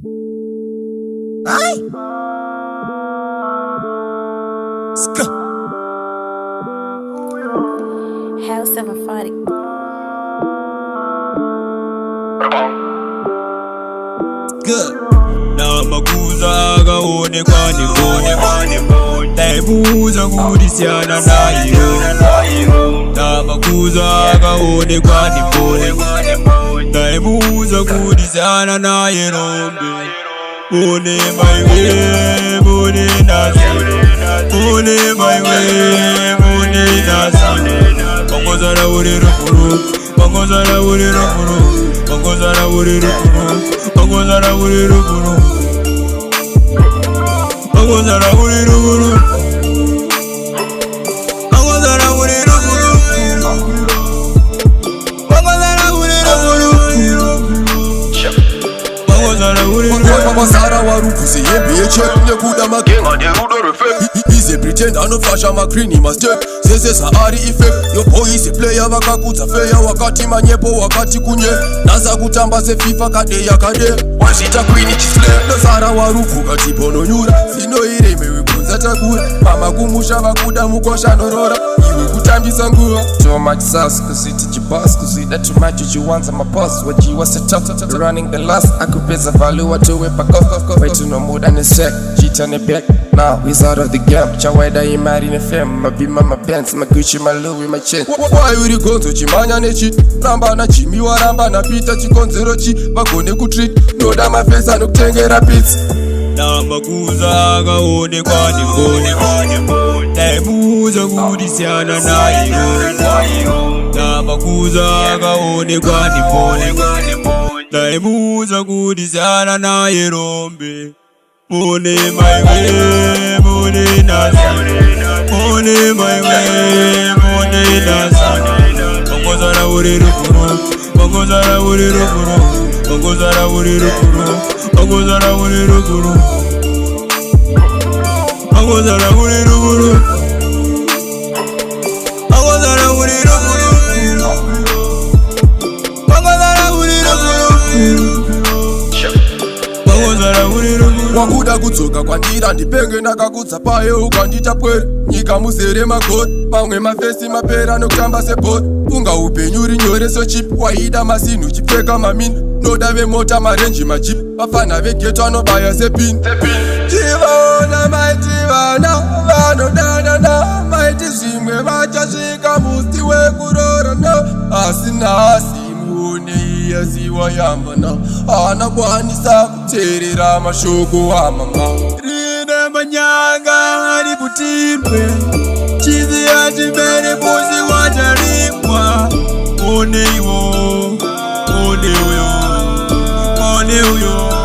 Aye. Ska. Hell 740. Good. Na makuza agaone kwani mbone taibuza kudisiana nayo. Na makuza agaone kwani mbone taibuza kudisiana nayo rombe. Bone my way, bone nasi. Bone my way, bone nasi. Bongozara uri rukuru, bongozara uri rukuru, bongozara uri rukuru, bongozara uri rukuru, bongozara uri rukuru, bongozara uri rukuru, bongozara uri rukuru. Masara warukuzi yembe yechekule kuda magenga derudo refe. He's a pretender no fasha makrini mistake. Zeze saari effect. Yo boy is a player wakakuta feya wakati manyepo wakati kunye. Naza kutamba se FIFA kade ya kade. Wazita queen chisle. No sara waruku kati bono nyura. Sino ire mewe kunza chakura. Mama kumusha wakuda mukosha norora. Iwe kutambisa nguwa. So much sauce cause it did your boss. Cause it that too much you want on my boss. What you was a top running the last. I could pay the value to whip a cough. Way to no more than a sec. Cheat on the back. Now he's out of the game. Chaweda he married in a fam. My Bima, my pants, my Gucci, my Louis, my chain. Why would you go to Chimanya nechi? Ramba na chimiwa ramba na pita chikonzero chi. Bagone kutrik. No da my face and ukutengera pits. Na makuza agaone kwani mbone taibuza kudisiana nayo. Na makuza agaone kwani mbone taibuza kudisiana nayo rombe. Bone my way, bone nasi. Bone my way, bone nasi. Bongozara uri rukuru, bongozara uri rukuru, bongozara uri rukuru, bongozara uri rukuru, bongozara uri rukuru, bongozara uri rukuru, bongozara uri rukuru, bongozara uri rukuru. Wakuda kutsoka kwandira ndipenge nakakudza paye ukandita pwere. Nyika muzere magoti mamwe mafesi mapera nokutamba sebhoti. Unga upenyu rinyore so chip waida masinu uchipfeka mamini. Noda vemota marenji machip vafana vegeto anobaya sepini. Tivana maitivana vanodanana maiti zvimwe vachasvika musi wekurora no. Asina asimuone iyaziwa yambana anakwanisa kuteerera mashoko amama. Rine manyanga ari kutimbe chizi achibere pusi wacharimwa. One iwo, one uyo, one uyo.